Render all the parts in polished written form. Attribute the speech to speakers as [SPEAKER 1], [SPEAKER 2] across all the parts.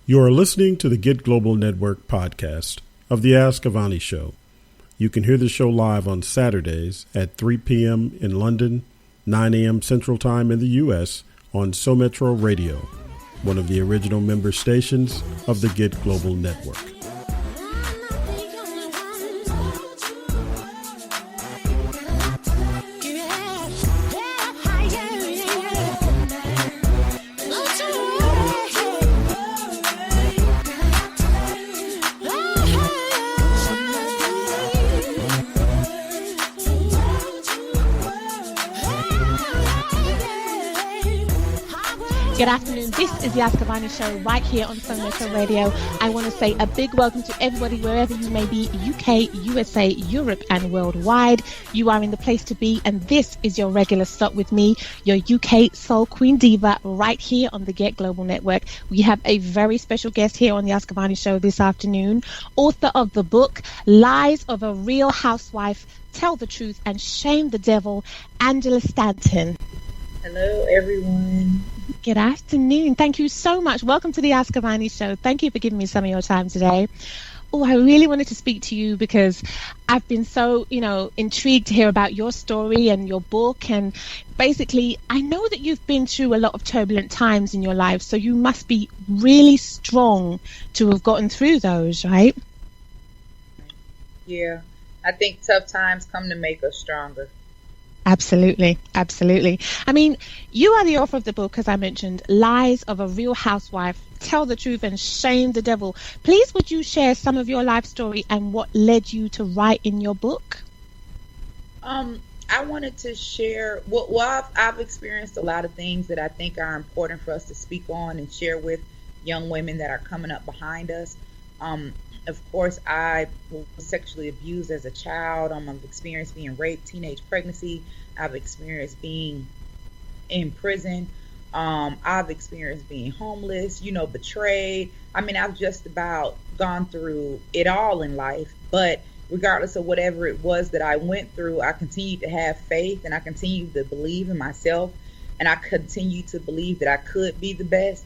[SPEAKER 1] You are listening to the Get Global Network podcast of the Ask-Avani Show. You can hear the show live on Saturdays at 3 p.m. in London, 9 a.m. Central Time in the U.S. on Sometro Radio, one of the original member stations of the Get Global Network.
[SPEAKER 2] Good afternoon. This is the Ask-Avani Show right here on Sometro Radio. I want to say a big welcome to everybody wherever you may be, UK, USA, Europe and worldwide. You are in the place to be, and this is your regular stop with me, your UK Soul Queen Diva, right here on the Get Global Network. We have a very special guest here on the Ask-Avani Show this afternoon, author of the book Lies of a Real Housewife, Tell the Truth and Shame the Devil, Angela Stanton.
[SPEAKER 3] Hello, everyone.
[SPEAKER 2] Good afternoon. Thank you so much. Welcome to the Ask-Avani Show. Thank you for giving me some of your time today. Oh, I really wanted to speak to you because I've been so, intrigued to hear about your story and your book. And basically, I know that you've been through a lot of turbulent times in your life, so you must be really strong to have gotten through those, right?
[SPEAKER 3] Yeah, I think tough times come to make us stronger.
[SPEAKER 2] Absolutely. Absolutely. I mean, you are the author of the book, as I mentioned, Lies of a Real Housewife, Tell the Truth and Shame the Devil. Please, would you share some of your life story and what led you to write in your book?
[SPEAKER 3] I wanted to share, I've experienced a lot of things that I think are important for us to speak on and share with young women that are coming up behind us. Of course, I was sexually abused as a child. I've experienced being raped, teenage pregnancy. I've experienced being in prison. I've experienced being homeless, betrayed. I mean, I've just about gone through it all in life. But regardless of whatever it was that I went through, I continued to have faith and I continued to believe in myself. And I continued to believe that I could be the best,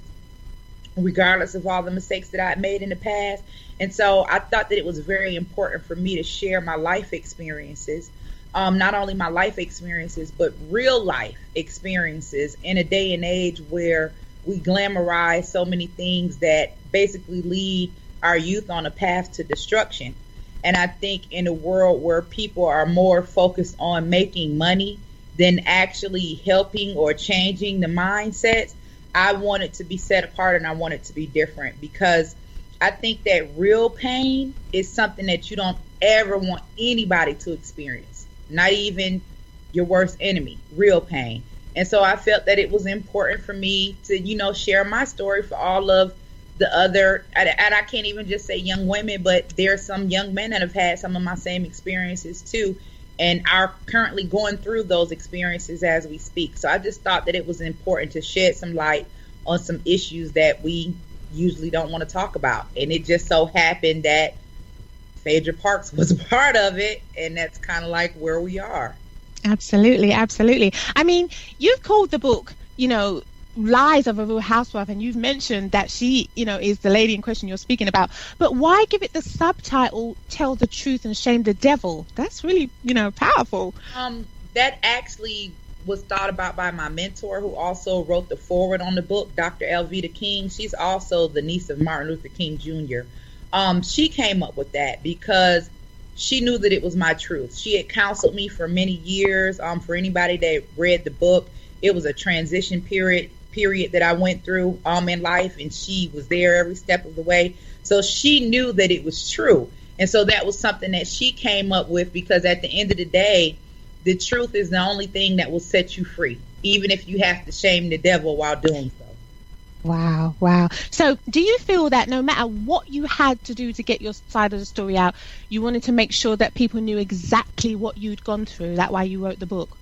[SPEAKER 3] regardless of all the mistakes that I had made in the past. And so I thought that it was very important for me to share my life experiences, not only my life experiences, but real life experiences in a day and age where we glamorize so many things that basically lead our youth on a path to destruction. And I think in a world where people are more focused on making money than actually helping or changing the mindsets, I want it to be set apart and I want it to be different, because I think that real pain is something that you don't ever want anybody to experience, not even your worst enemy, real pain. And so I felt that it was important for me to, share my story for all of the other, and I can't even just say young women, but there are some young men that have had some of my same experiences too, and are currently going through those experiences as we speak. So I just thought that it was important to shed some light on some issues that we usually don't want to talk about. And it just so happened that Phaedra Parks was a part of it, and that's kind of like where we are.
[SPEAKER 2] Absolutely, absolutely. I mean, you've called the book, Lies of a Real Housewife, and you've mentioned that she, is the lady in question you're speaking about. But why give it the subtitle, Tell the Truth and Shame the Devil? That's really, powerful.
[SPEAKER 3] That actually was thought about by my mentor, who also wrote the foreword on the book, Dr. Elvita King. She's also the niece of Martin Luther King Jr. She came up with that because she knew that it was my truth. She had counseled me for many years. For anybody that read the book, it was a transition period that I went through in life, and she was there every step of the way. So she knew that it was true. And so that was something that she came up with, because at the end of the day, the truth is the only thing that will set you free, even if you have to shame the devil while doing so.
[SPEAKER 2] Wow. So do you feel that no matter what you had to do to get your side of the story out, you wanted to make sure that people knew exactly what you'd gone through? That's why you wrote the book?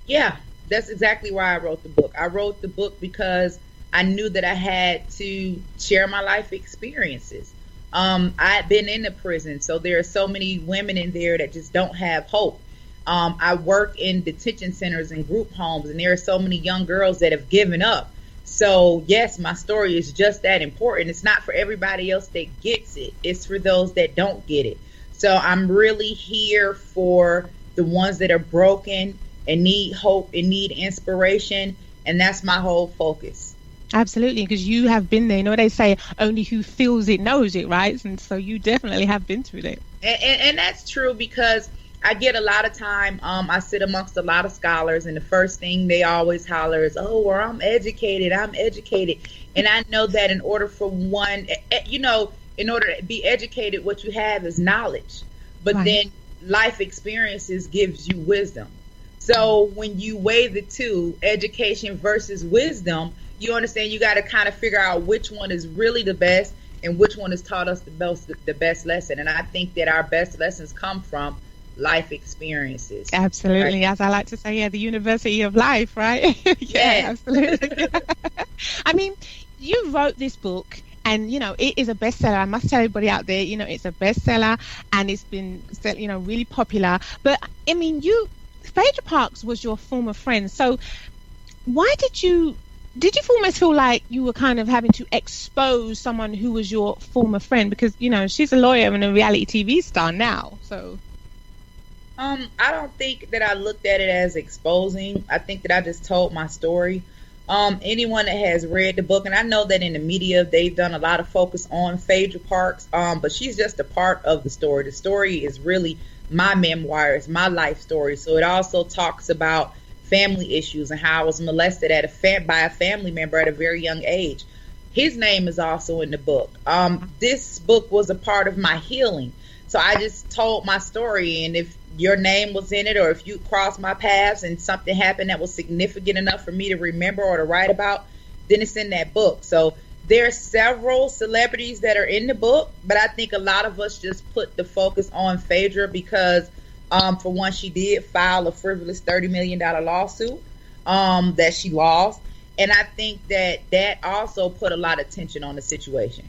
[SPEAKER 3] Yeah, that's exactly why I wrote the book. I wrote the book because I knew that I had to share my life experiences. I had been in the prison, so there are so many women in there that just don't have hope. I work in detention centers and group homes, and there are so many young girls that have given up So yes, my story is just that important. It's not for everybody else that gets it. It's for those that don't get it. So I'm really here for the ones that are broken and need hope and need inspiration. And that's my whole focus.
[SPEAKER 2] Absolutely, because you have been there. You know what they say, only who feels it knows it, right? And so you definitely have been through that.
[SPEAKER 3] And that's true, because I get a lot of time, I sit amongst a lot of scholars, and the first thing they always holler is, oh, well, I'm educated. And I know that in order for one, in order to be educated, what you have is knowledge. But
[SPEAKER 2] Right.
[SPEAKER 3] then life experiences gives you wisdom. So when you weigh the two, education versus wisdom, you understand you got to kind of figure out which one is really the best and which one has taught us the best lesson. And I think that our best lessons come from life experiences.
[SPEAKER 2] Absolutely.
[SPEAKER 3] Right?
[SPEAKER 2] As I like to say, yeah, the University of Life, right?
[SPEAKER 3] Yeah.
[SPEAKER 2] Absolutely. I mean, you wrote this book, and, it is a bestseller. I must tell everybody out there, it's a bestseller, and it's been, really popular. But, I mean, Phaedra Parks was your former friend. So why did you almost feel like you were kind of having to expose someone who was your former friend? Because, she's a lawyer and a reality TV star now, so...
[SPEAKER 3] I don't think that I looked at it as exposing. I think that I just told my story. Anyone that has read the book, and I know that in the media they've done a lot of focus on Phaedra Parks, but she's just a part of the story. The story is really my memoir, it's my life story. So it also talks about family issues and how I was molested by a family member at a very young age. His name is also in the book. This book was a part of my healing. So I just told my story, and if your name was in it, or if you crossed my paths and something happened that was significant enough for me to remember or to write about, then it's in that book. So there are several celebrities that are in the book, but I think a lot of us just put the focus on Phaedra because, for one, she did file a frivolous $30 million lawsuit that she lost. And I think that also put a lot of tension on the situation.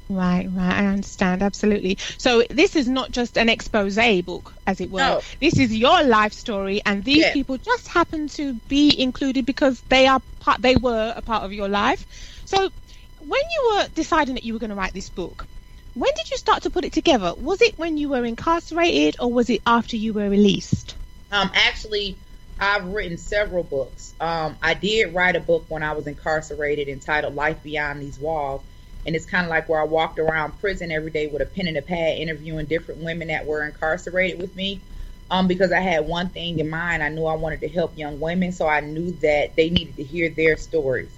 [SPEAKER 2] Right. I understand. Absolutely. So this is not just an expose book, as it were.
[SPEAKER 3] No.
[SPEAKER 2] This is your life story, and these people just happen to be included because they were a part of your life. So when you were deciding that you were going to write this book, when did you start to put it together? Was it when you were incarcerated, or was it after you were released?
[SPEAKER 3] Actually, I've written several books. I did write a book when I was incarcerated entitled Life Beyond These Walls. And it's kind of like where I walked around prison every day with a pen and a pad interviewing different women that were incarcerated with me, because I had one thing in mind. I knew I wanted to help young women, so I knew that they needed to hear their stories.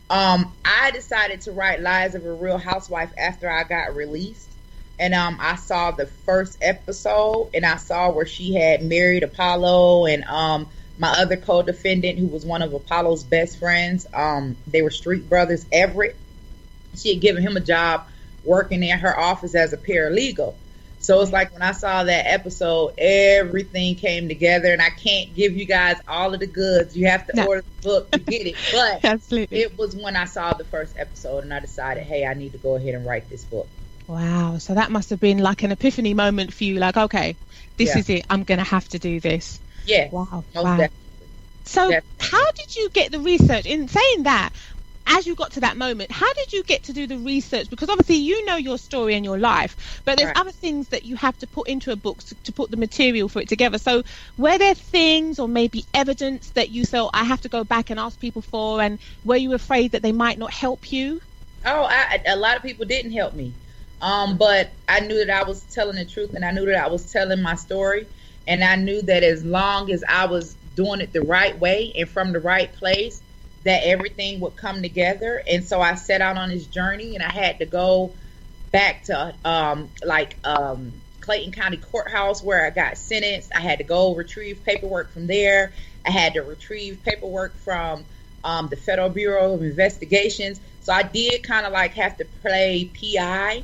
[SPEAKER 3] I decided to write Lies of a Real Housewife after I got released. And I saw the first episode, and I saw where she had married Apollo and my other co-defendant, who was one of Apollo's best friends. They were street brothers, Everett. She had given him a job working in her office as a paralegal. So it's like when I saw that episode, everything came together, and I can't give you guys all of the goods. You have to order the book to get it. But
[SPEAKER 2] Absolutely.
[SPEAKER 3] It was when I saw the first episode, and I decided, hey, I need to go ahead and write this book.
[SPEAKER 2] Wow. So that must have been like an epiphany moment for you. Like, okay, this is it. I'm going to have to do this.
[SPEAKER 3] Yeah.
[SPEAKER 2] Wow.
[SPEAKER 3] Definitely.
[SPEAKER 2] So how did you get the research? In saying that, as you got to that moment, how did you get to do the research? Because obviously you know your story and your life, but there's other things that you have to put into a book to put the material for it together. So were there things or maybe evidence that you felt I have to go back and ask people for, and were you afraid that they might not help you?
[SPEAKER 3] Oh, a lot of people didn't help me. But I knew that I was telling the truth, and I knew that I was telling my story, and I knew that as long as I was doing it the right way and from the right place, that everything would come together. And so I set out on this journey, and I had to go back to Clayton County Courthouse where I got sentenced. I had to go retrieve paperwork from there. I had to retrieve paperwork from the Federal Bureau of Investigations. So I did kind of like have to play PI.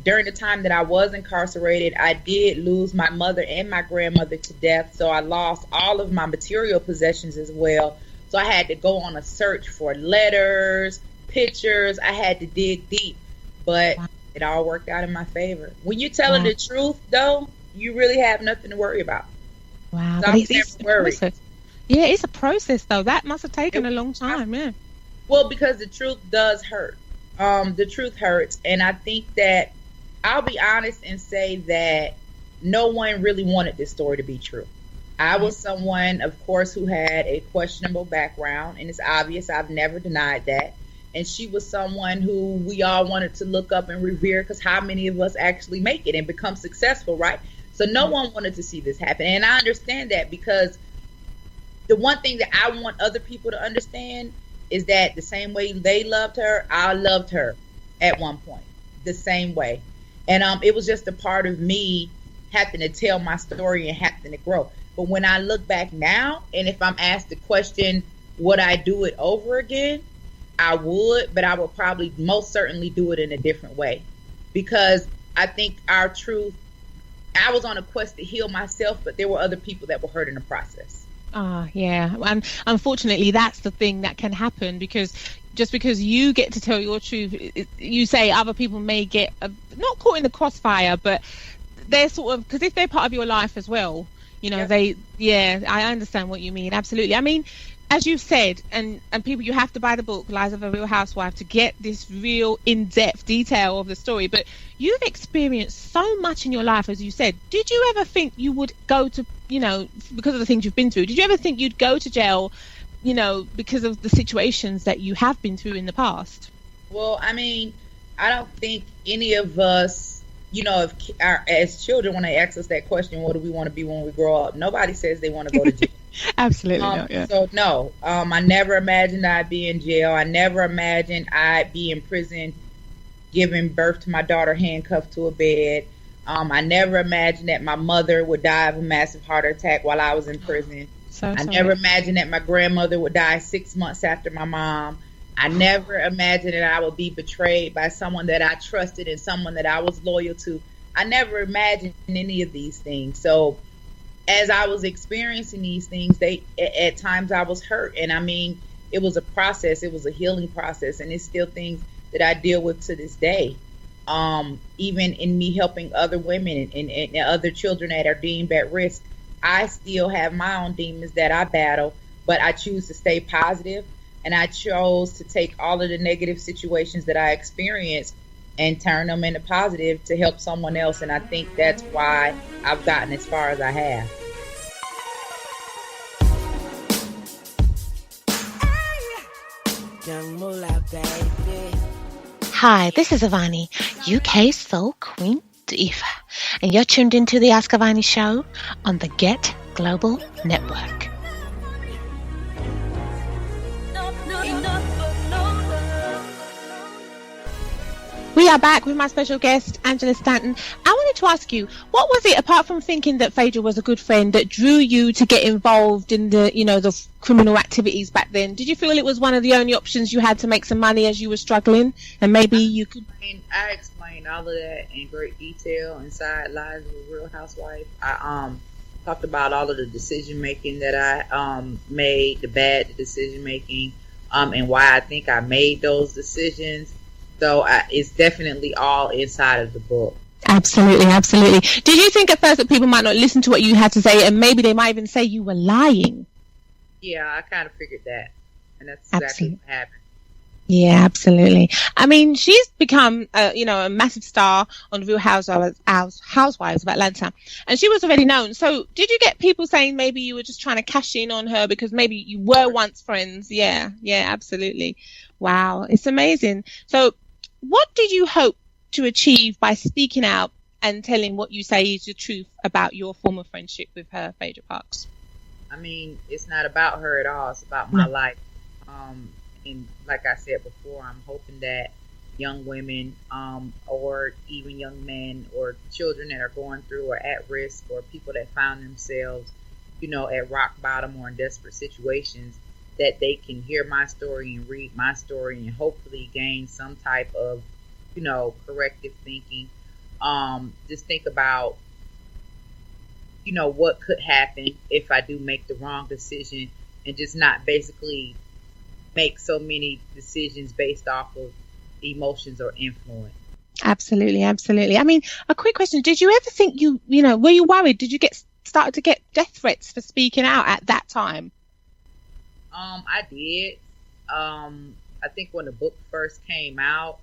[SPEAKER 3] During the time that I was incarcerated, I did lose my mother and my grandmother to death. So I lost all of my material possessions as well. So I had to go on a search for letters, pictures. I had to dig deep, but it all worked out in my favor. When you're telling the truth, though, you really have nothing to worry about.
[SPEAKER 2] Wow.
[SPEAKER 3] So I was never worried.
[SPEAKER 2] Yeah, it's a process, though. That must have taken a long time, yeah.
[SPEAKER 3] Well, because the truth does hurt. The truth hurts. And I think that I'll be honest and say that no one really wanted this story to be true. I was someone, of course, who had a questionable background, and it's obvious. I've never denied that. And she was someone who we all wanted to look up and revere, because how many of us actually make it and become successful, right? So no one wanted to see this happen. And I understand that, because the one thing that I want other people to understand is that the same way they loved her, I loved her at one point, the same way. And it was just a part of me having to tell my story and having to grow. But when I look back now, and if I'm asked the question, would I do it over again? I would, but I would probably most certainly do it in a different way. Because I think our truth, I was on a quest to heal myself, but there were other people that were hurt in the process.
[SPEAKER 2] Yeah. And unfortunately, that's the thing that can happen, because just because you get to tell your truth, you say other people may get not caught in the crossfire, but they're sort of, because if they're part of your life as well, you know, I understand what you mean. Absolutely. I mean, as you've said, and people, you have to buy the book, Lies of a Real Housewife, to get this real in-depth detail of the story. But you've experienced so much in your life, as you said. Did you ever think you would go to, you know, because of the things you've been through, did you ever think you'd go to jail, you know, because of the situations that you have been through in the past? Well,
[SPEAKER 3] I mean, I don't think any of us, you know, as children, when they ask us that question, what do we want to be when we grow up? Nobody says they want to go to jail.
[SPEAKER 2] Absolutely not, yeah.
[SPEAKER 3] So, no, I never imagined I'd be in jail. I never imagined I'd be in prison giving birth to my daughter handcuffed to a bed. I never imagined that my mother would die of a massive heart attack while I was in prison. I never imagined that my grandmother would die 6 months after my mom. I never imagined that I would be betrayed by someone that I trusted and someone that I was loyal to. I never imagined any of these things. So as I was experiencing these things, at times I was hurt. And I mean, it was a process. It was a healing process. And it's still things that I deal with to this day. Even in me helping other women and other children that are deemed at risk, I still have my own demons that I battle, but I choose to stay positive, and I chose to take all of the negative situations that I experienced and turn them into positive to help someone else. And I think that's why I've gotten as far as I have.
[SPEAKER 2] Hi, this is Avani, UK Soul Queen Diva, and you're tuned into the Ask Avani Show on the Get Global Network. We are back with my special guest, Angela Stanton. I wanted to ask you, what was it, apart from thinking that Phaedra was a good friend, that drew you to get involved in the, you know, the criminal activities back then? Did you feel it was one of the only options you had to make some money as you were struggling, and maybe you could?
[SPEAKER 3] I explained all of that in great detail inside Lies of a Real Housewife. I talked about all of the decision making that I made, the bad decision making, and why I think I made those decisions. So it's definitely all inside of the book.
[SPEAKER 2] Absolutely, absolutely. Did you think at first that people might not listen to what you had to say, and maybe they might even say you were lying?
[SPEAKER 3] Yeah, I kind of figured that, and that's exactly what happened.
[SPEAKER 2] Yeah, absolutely. I mean, she's become, a massive star on Real Housewives of Atlanta, and she was already known. So, did you get people saying maybe you were just trying to cash in on her because maybe you were once friends? Yeah, absolutely. Wow, it's amazing. So, what did you hope to achieve by speaking out and telling what you say is the truth about your former friendship with her, Phaedra Parks?
[SPEAKER 3] I mean, it's not about her at all. It's about my life. And like I said before, I'm hoping that young women or even young men or children that are going through or at risk, or people that found themselves, at rock bottom or in desperate situations, that they can hear my story and read my story and hopefully gain some type of, corrective thinking. Just think about, what could happen if I do make the wrong decision, and just not basically make so many decisions based off of emotions or influence.
[SPEAKER 2] Absolutely. I mean, a quick question. Did you ever think were you worried? Did you started to get death threats for speaking out at that time?
[SPEAKER 3] I did. I think when the book first came out,